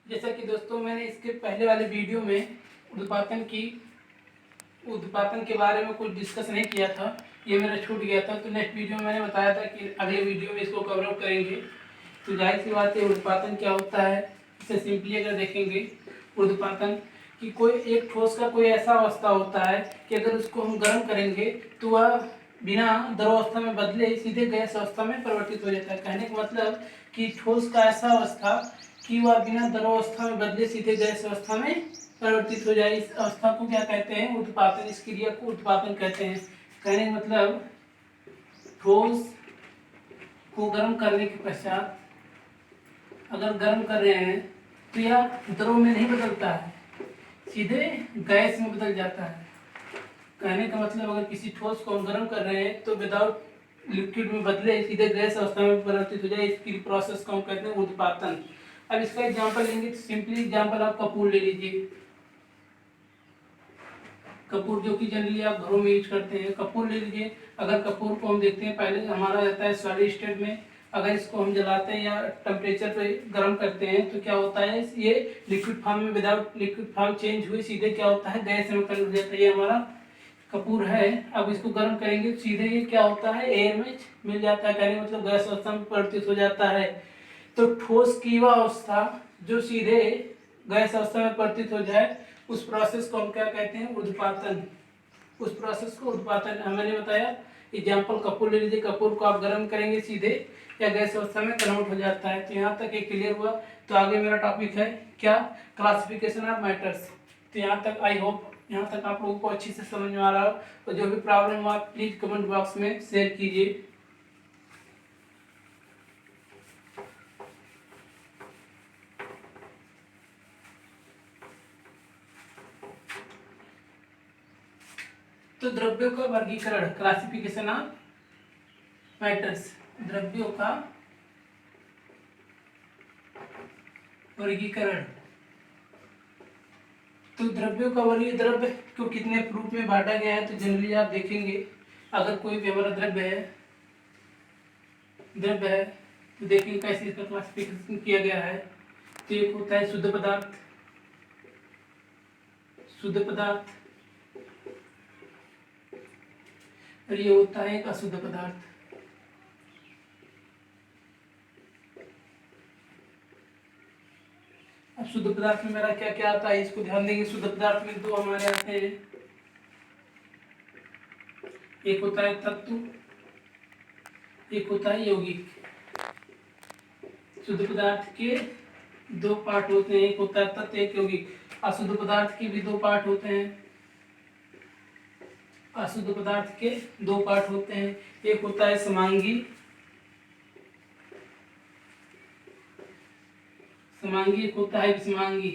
जैसा कि दोस्तों मैंने इसके पहले वाले वीडियो में उत्पादन के बारे में कुछ डिस्कस नहीं किया था, ये मेरा छूट गया था। तो नेक्स्ट वीडियो में मैंने बताया था कि अगले वीडियो में इसको कवर अप करेंगे। तो जाहिर सी बात है, उत्पादन क्या होता है इसे सिंपली अगर देखेंगे, उत्पादन कि कोई एक ठोस का कोई ऐसा अवस्था होता है कि अगर उसको हम गर्म करेंगे तो वह बिना द्रव अवस्था में बदले सीधे गैस अवस्था में परिवर्तित हो जाता है। कहने का मतलब कि ठोस का ऐसा अवस्था कि वह बिना द्रव अवस्था में बदले सीधे गैस अवस्था में परिवर्तित हो जाए, इस अवस्था को क्या कहते हैं? उत्पादन। इस क्रिया को उत्पादन कहते हैं। कहने का मतलब ठोस को गर्म करने के पश्चात अगर गर्म कर रहे हैं तो यह द्रव में नहीं बदलता है, सीधे गैस में बदल जाता है। कहने का मतलब अगर किसी ठोस को हम गर्म कर रहे हैं तो विदाउट लिक्विड में बदले सीधे गैस अवस्था में परिवर्तित हो जाए, इसकी प्रोसेस को हम कहते हैं उत्पादन। अब इसका एग्जांपल लेंगे तो सिंपली एग्जांपल आप कपूर ले लीजिए। कपूर जो कि जनरली आप घरों में यूज करते हैं, कपूर ले लीजिए। अगर कपूर को हम देखते हैं, पहले हमारा रहता है सॉलिड स्टेट में। अगर इसको हम जलाते हैं या टेम्परेचर पे गर्म करते हैं तो क्या होता है, ये लिक्विड फॉर्म में विदाउट लिक्विड फॉर्म चेंज हुए सीधे क्या होता है, गैस में कन्वर्ट हो जाता है। ये हमारा कपूर है। अब इसको गर्म करेंगे तो सीधे ये क्या होता है, एयर में मिल जाता है। कहने मतलब गैस अवस्था में परिवर्तित हो जाता है। तो ठोस की वह अवस्था जो सीधे गैस अवस्था में परिवर्तित हो जाए, उस प्रोसेस को हम क्या कहते हैं, उत्पादन। उस प्रोसेस को उत्पादन मैंने बताया। एग्जाम्पल कपूर ले लीजिए। कपूर को आप गर्म करेंगे सीधे या गैस अवस्था में कन्वर्ट हो जाता है। तो यहाँ तक ये क्लियर हुआ। तो आगे मेरा टॉपिक है क्या, क्लासिफिकेशन ऑफ मैटर्स। तो यहाँ तक आई होप यहाँ तक आप लोगों को अच्छी से समझ में आ रहा हो। और जो भी प्रॉब्लम हो आप प्लीज कमेंट बॉक्स में शेयर कीजिए। तो द्रव्यों का वर्गीकरण, क्लासिफिकेशन ऑफ मैटर्स, द्रव्यों का वर्गीकरण। तो द्रव्यों का वर्गीकरण, द्रव्य को कितने रूप में बांटा गया है तो जनरली आप देखेंगे, अगर कोई भी हमारा द्रव्य है तो देखेंगे कैसे इसका क्लासिफिकेशन किया गया है। तो एक होता है शुद्ध पदार्थ, और ये होता है एक अशुद्ध पदार्थ। अब शुद्ध पदार्थ में मेरा क्या क्या आता है, इसको ध्यान देंगे। शुद्ध पदार्थ में दो हमारे आते हैं, एक होता है तत्व, एक होता है यौगिक। शुद्ध पदार्थ के दो पार्ट होते हैं, एक होता है तत्व, एक यौगिक। अशुद्ध पदार्थ के भी दो पार्ट होते हैं, अशुद्ध पदार्थ के दो पार्ट होते हैं। एक होता है समांगी, एक होता है विषमांगी।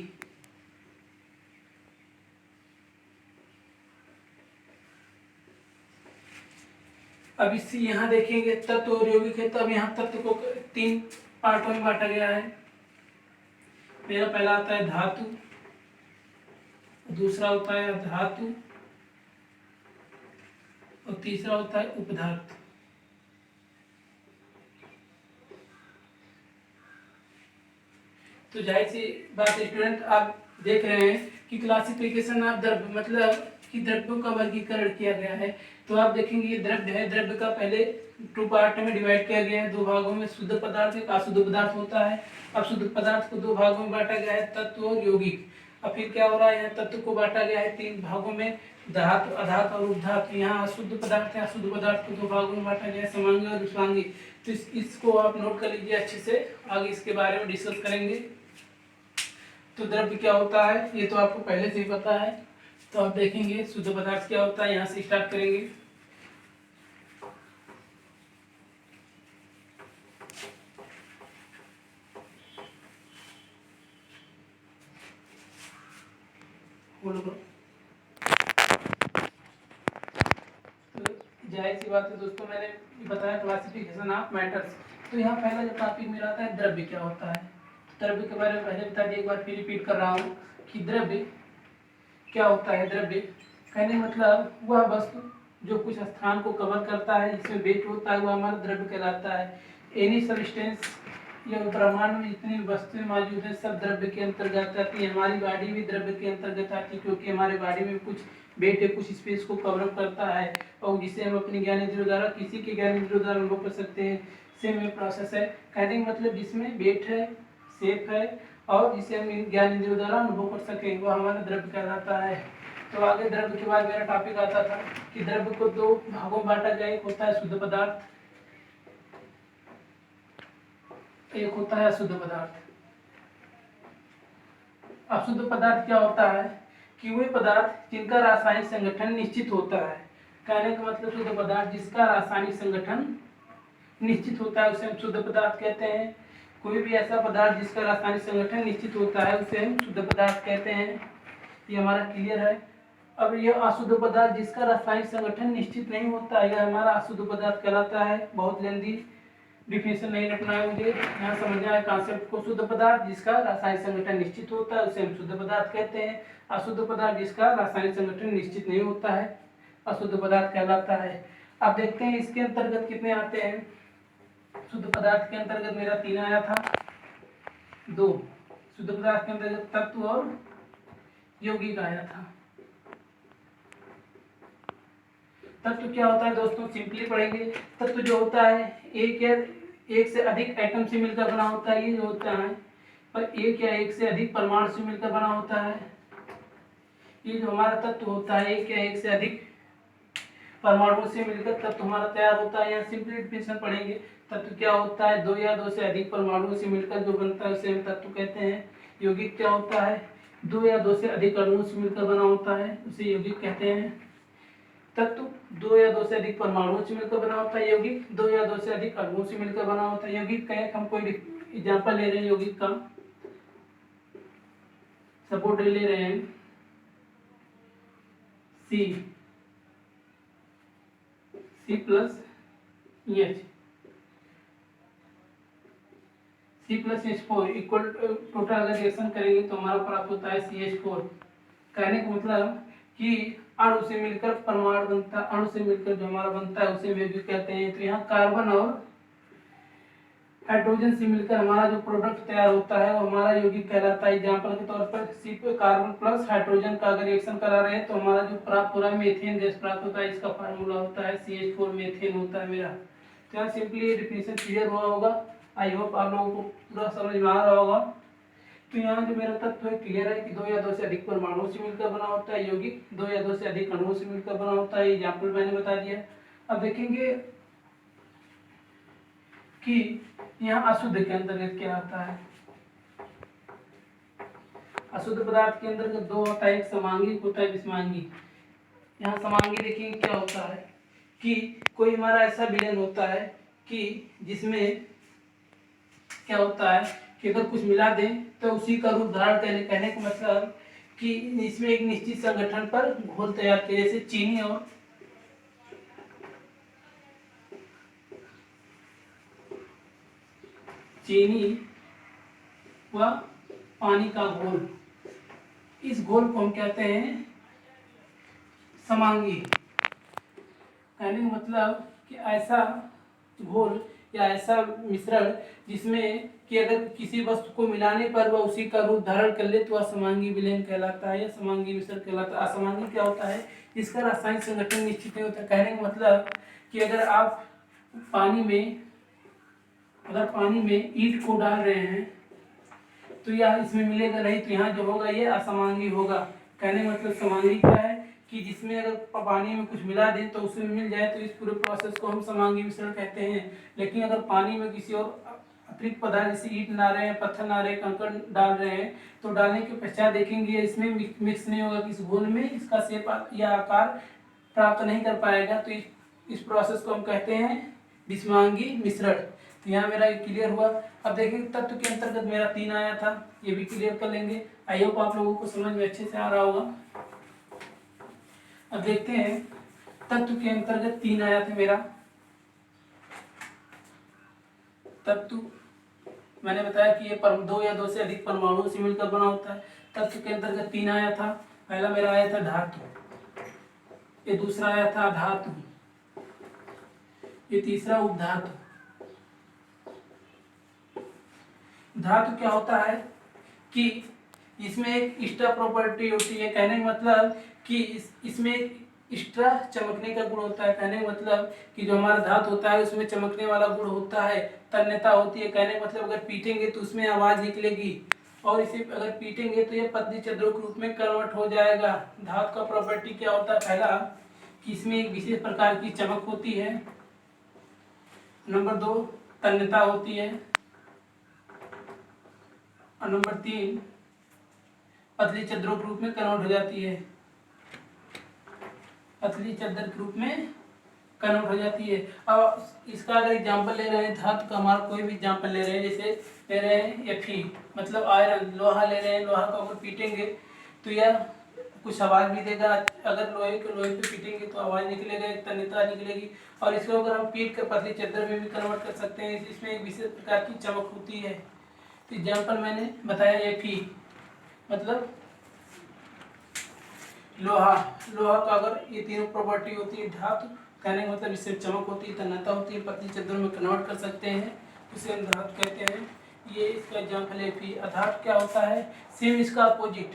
अब इसी यहाँ देखेंगे तत्व और यौगिक है। तो अब यहाँ तत्व को तीन पार्टों में बांटा गया है। मेरा पहला आता है धातु, दूसरा होता है धातु, और तीसरा होता है उपधातु। तो जाहिर सी बात स्टूडेंट, आप देख रहे हैं कि क्लासिफिकेशन ऑफ द्रव्य मतलब कि द्रव्यों का वर्गीकरण किया गया है। तो आप देखेंगे ये द्रव्य है, द्रव्य का पहले टू पार्ट में डिवाइड किया गया है, दो भागों में, शुद्ध पदार्थ एक अशुद्ध पदार्थ होता है। अब शुद्ध पदार्थ को दो भागों में बांटा गया है, तत्व और यौगिक। अब फिर क्या हो रहा है, यहाँ तत्व को बांटा गया है तीन भागों में, धातु, अधातु और उपधातु। यहाँ अशुद्ध पदार्थ है, अशुद्ध पदार्थ को दो भागों में बांटा गया है, समांगी और विषांगी। तो इसको आप नोट कर लीजिए अच्छे से, आगे इसके बारे में डिस्कस करेंगे। तो द्रव्य क्या होता है ये तो आपको पहले से ही पता है। तो आप देखेंगे शुद्ध पदार्थ क्या होता है, यहाँ से स्टार्ट करेंगे। तो जाहिर सी बात है दोस्तों, मैंने बताया क्लासिफिकेशन ऑफ मैटर्स। तो यहाँ पहला जो टॉपिक मेरा आता है द्रव्य क्या होता है। द्रव्य के बारे में पहले बता दिया, एक बार फिर रिपीट कर रहा हूँ कि द्रव्य क्या होता है। द्रव्य कहने मतलब वह वस्तु जो कुछ स्थान को कवर करता है, जिसमें वेट होता है, वह हमारा द्रव्य कहलाता है। एनी सब्सटेंस यह ब्रह्मांड में जितनी वस्तुएं मौजूद है सब द्रव्य के अंतर्गत आती है। हमारी बॉडी भी द्रव्य के अंतर्गत आती है, क्योंकि हमारे बॉडी में कुछ वेट है, कुछ स्पेस को कवर अप करता है, और जिसे हम अपने ज्ञानेंद्रियों द्वारा, किसी के ज्ञानेंद्रियों द्वारा अनुभव कर सकते हैं। सेम ये प्रोसेस है। कहने का मतलब जिसमें वेट है, शेप है, और जिसे हम ज्ञानेंद्रियों द्वारा अनुभव कर सकें, वो हमारा द्रव्य कहलाता है। तो आगे द्रव्य के बाद मेरा टॉपिक आता था कि द्रव्य को दो भागों में बांटा जाए। एक होता है शुद्ध पदार्थ, एक होता है अशुद्ध पदार्थ। अशुद्ध पदार्थ क्या होता है कि वे पदार्थ जिनका रासायनिक संगठन निश्चित होता है। कहने का मतलब शुद्ध पदार्थ जिसका रासायनिक संगठन निश्चित होता है उसे हम शुद्ध पदार्थ कहते हैं। कोई भी ऐसा पदार्थ जिसका रासायनिक संगठन निश्चित होता है उसे हम शुद्ध पदार्थ कहते हैं। ये हमारा क्लियर है। अब यह अशुद्ध पदार्थ जिसका रासायनिक संगठन निश्चित नहीं होता, यह हमारा अशुद्ध पदार्थ कहलाता है। बहुत लेंदी डिफिनेशन नहीं रखना है मुझे, यहाँ समझना है कॉन्सेप्ट को। शुद्ध पदार्थ जिसका रासायनिक संगठन निश्चित होता है उसे हम शुद्ध पदार्थ कहते हैं। अशुद्ध पदार्थ जिसका रासायनिक संगठन निश्चित नहीं होता है अशुद्ध पदार्थ कहलाता है। अब देखते हैं इसके अंतर्गत कितने आते हैं। शुद्ध पदार्थ के अंतर्गत मेरा 3 आया था, 2 शुद्ध पदार्थ के अंतर्गत तत्व और यौगिक आया था। तत्व क्या होता है दोस्तों, सिंपली पढ़ेंगे। तत्व जो होता है एक या एक से अधिक एटम से मिलकर बना होता है, ये जो होता है, पर एक या एक से अधिक परमाणु से मिलकर बना होता है। ये जो हमारा तत्व होता है एक या एक से अधिक परमाणु से मिलकर तत्व हमारा तैयार होता है। यहाँ सिंपली डिफिनेशन पढ़ेंगे। तत्व क्या होता है, 2 या 2 से अधिक परमाणुओं से मिलकर जो बनता है उसे हम तत्व कहते हैं। यौगिक क्या होता है, 2 या 2 से अधिक अणुओं से मिलकर बना होता है, उसे यौगिक कहते हैं। तत्व 2 या 2 से अधिक परमाणुओं से मिलकर बना होता है। यौगिक 2 या 2 से अधिक अणुओं से मिलकर बना होता है। यौगिक का एक हम कोई एग्जाम्पल ले रहे हैं, यौगिक का सपोर्ट ले रहे हैं C plus EH, C+H4 equal total अगर रिएक्शन करेंगे तो हमारा प्राप्त होता है CH4। कहने का मतलब कि अणु से मिलकर परमाणु बनता, अणु से मिलकर जो हमारा बनता है उसे यौगिक कहते हैं। तो यहाँ कार्बन और हाइड्रोजन से मिलकर हमारा जो प्रोडक्ट तैयार होता है वो हमारा यौगिक कहलाता है। एग्जाम्पल के तौर पर सी पे कार्बन प्लस हाइड्रोजन का अगर रिएक्शन करा रहे हैं तो हमारा जो प्राप्त हो रहा है मीथेन गैस प्राप्त होता है। इसका फार्मूला होता है CH4 मीथेन होता है मेरा। तो यहाँ सिंपली ये डिफिनेशन क्लियर हुआ होगा। आई होप आप लोगों को पूरा समझ में आ रहा होगा। तो यहाँ जो मेरा तत्व है क्लियर है कि 2 या 2 से अधिक परमाणुओं से मिलकर बना होता है। यौगिक 2 या 2 से अधिक अणुओं से मिलकर बना होता है। एग्जाम्पल मैंने बता दिया। अब देखेंगे कि यहाँ अशुद्ध के अंतर्गत क्या आता है। अशुद्ध पदार्थ के अंतर्गत 2 होता है, एक समांगी होता है विषमांगी। यहाँ समांगी देखेंगे क्या होता है कि कोई हमारा ऐसा विलयन होता है कि जिसमें क्या होता है कि अगर कुछ मिला दें तो उसी का रूप धारण करने, कहने का मतलब कि इसमें एक निश्चित संगठन पर घोल तैयार किया, जैसे चीनी व पानी का घोल, इस घोल को हम कहते हैं समांगी। कहने का मतलब कि ऐसा घोल या ऐसा मिश्रण जिसमें कि अगर किसी वस्तु को मिलाने पर वह उसी का रूप धारण कर ले तो वह समांगी विलयन कहलाता है या समांगी मिश्रण कहलाता है। असमांगी क्या होता है, इसका रासायनिक संगठन निश्चित नहीं होता। कहने का मतलब कि अगर आप पानी में ईंट को डाल रहे हैं तो यह इसमें मिलेगा नहीं, तो यहाँ जो होगा ये असमांगी होगा। कहने का मतलब समांगी क्या है कि जिसमें अगर पानी में कुछ मिला दें तो उसमें मिल जाए, तो इस पूरे प्रोसेस को हम समांगी मिश्रण कहते हैं। लेकिन अगर पानी में किसी और अतिरिक्त पदार्थ जैसे ईंट ना रहे, पत्थर ना रहे, कंकड़ डाल रहे हैं तो डालने के पश्चात देखेंगे इसमें मिक्स नहीं होगा, इस घोल में इसका शेप या आकार प्राप्त नहीं कर पाएगा। तो इस प्रोसेस को हम कहते हैं विषमांगी मिश्रण। तो यहाँ मेरा ये क्लियर हुआ। अब देखेंगे तत्व के अंतर्गत मेरा 3 आया था, ये भी क्लियर कर लेंगे। आई होप आप लोगों को समझ में अच्छे से आ रहा होगा। अब देखते हैं तत्व के अंतर्गत 3 आया था मेरा। तत्व मैंने बताया कि ये 2 या 2 से अधिक परमाणुओं से मिलकर बना होता है। तत्व के अंतर्गत 3 आया था। पहला मेरा आया था धातु, ये दूसरा आया था धातु, ये तीसरा उपधातु। धातु क्या होता है कि इसमें एक एक्स्ट्रा प्रॉपर्टी होती है, कहने का मतलब कि इसमें एक्स्ट्रा चमकने का गुण होता है। कहने का मतलब कि जो हमारा धातु होता है उसमें चमकने वाला गुण होता है, तन्यता होती है। कहने का मतलब अगर पीटेंगे तो उसमें आवाज निकलेगी, और इसे अगर पीटेंगे तो ये पतली चद्रों के रूप में कन्वर्ट हो जाएगा। धातु का प्रॉपर्टी क्या होता है, पहला कि इसमें एक विशेष प्रकार की चमक होती है, नंबर 2 तन्यता होती है, और नंबर 3 पतली चद्रों के रूप में कन्वर्ट हो जाती है। पतली चद्दर के रूप में कन्वर्ट हो जाती है। अब इसका अगर एग्जांपल ले रहे हैं धातु का, हमारा कोई भी एग्जांपल ले रहे हैं, जैसे ले रहे हैं Fe मतलब आयरन, लोहा ले रहे हैं, लोहा को अगर पीटेंगे तो यह कुछ आवाज भी देगा। अगर लोहे पे पीटेंगे तो आवाज निकलेगा, एक तन्यता निकलेगी। और इसको अगर हम पीट कर पतली चद्दर में भी कन्वर्ट कर सकते हैं, इसमें एक विशेष प्रकार की चमक होती है। तो एग्जाम्पल मैंने बताया Fe मतलब लोहा, लोहा का अगर ये तीनों प्रॉपर्टी होती है धातु, कहने का मतलब इससे चमक होती है, तन्यता होती है, पतली चद्दरों में कन्वर्ट कर सकते हैं, उसे हम धातु कहते हैं। ये इसका एग्जाम्पल है Fe। आधार क्या होता है, सेम इसका अपोजिट,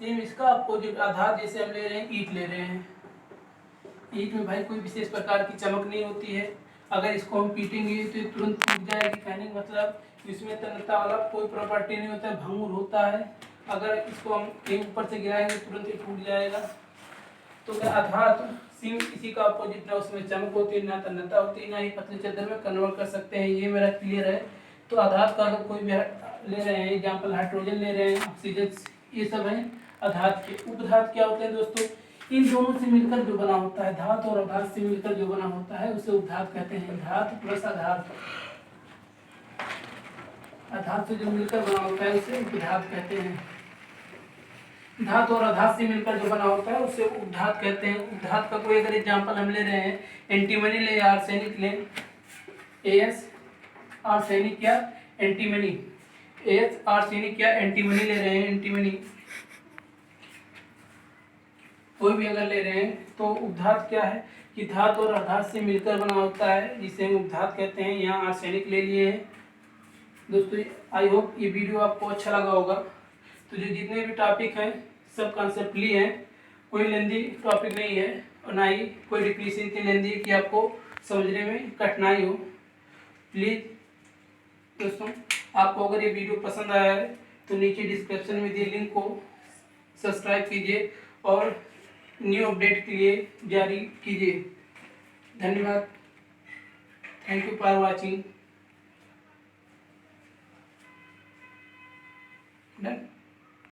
सेम इसका अपोजिट। आधार जैसे हम ले रहे हैं ईंट ले रहे हैं, ईंट में भाई कोई विशेष प्रकार की चमक नहीं होती है। अगर इसको हम पीटेंगे तो ये तुरंत टूट जाएगी। कहने का मतलब इसमें तन्यता वाला कोई प्रॉपर्टी नहीं होता है, भंगुर होता है। अगर इसको हम कहीं ऊपर से गिराएंगे तुरंत ही टूट जाएगा। तो आधार सिम इसी का अपोजिट, ना उसमें चमक होती है, ना तन्यता होती है, ना ही पतली चद्दर में कन्वर्ट कर सकते हैं। ये मेरा क्लियर है। तो आधार का अगर कोई भी ले रहे हैं एग्जाम्पल, हाइड्रोजन ले रहे हैं, ऑक्सीजन, ये सब है आधार के। उपधात क्या होते हैं दोस्तों, इन दोनों से मिलकर जो बना होता है, धातु और आधार से मिलकर जो बना होता है उसे उपधात कहते हैं। धातु प्लस आधार, आधार से जो मिलकर बना होता है उसे उपधात कहते हैं। धातु और आधार से मिलकर जो बना होता है उसे उपधात कहते हैं। उपधात का कोई अगर एग्जांपल हम ले रहे हैं, एंटीमनी ले, आर्सेनिक ले, AS आर्सेनिक या एंटीमनी, AS आर्सेनिक या एंटीमनी ले रहे हैं, एंटीमनी कोई भी अगर ले रहे हैं तो उपधात क्या है कि धातु और आधार से मिलकर बना होता है, जिसे हम उपधात कहते हैं। यहाँ आर्सेनिक ले लिए हैं दोस्तों। आई होप ये वीडियो आपको अच्छा लगा होगा। तो जो जितने भी टॉपिक हैं सब कॉन्सेप्ट लिए हैं, कोई लेंदी टॉपिक नहीं है, और ना ही कोई डिफिनेशन इतनी लेंदी कि आपको समझने में कठिनाई हो। प्लीज़ दोस्तों, आपको अगर ये वीडियो पसंद आया है तो नीचे डिस्क्रिप्शन में दिए लिंक को सब्सक्राइब कीजिए और न्यू अपडेट के लिए जारी कीजिए। धन्यवाद। Thank you for watching.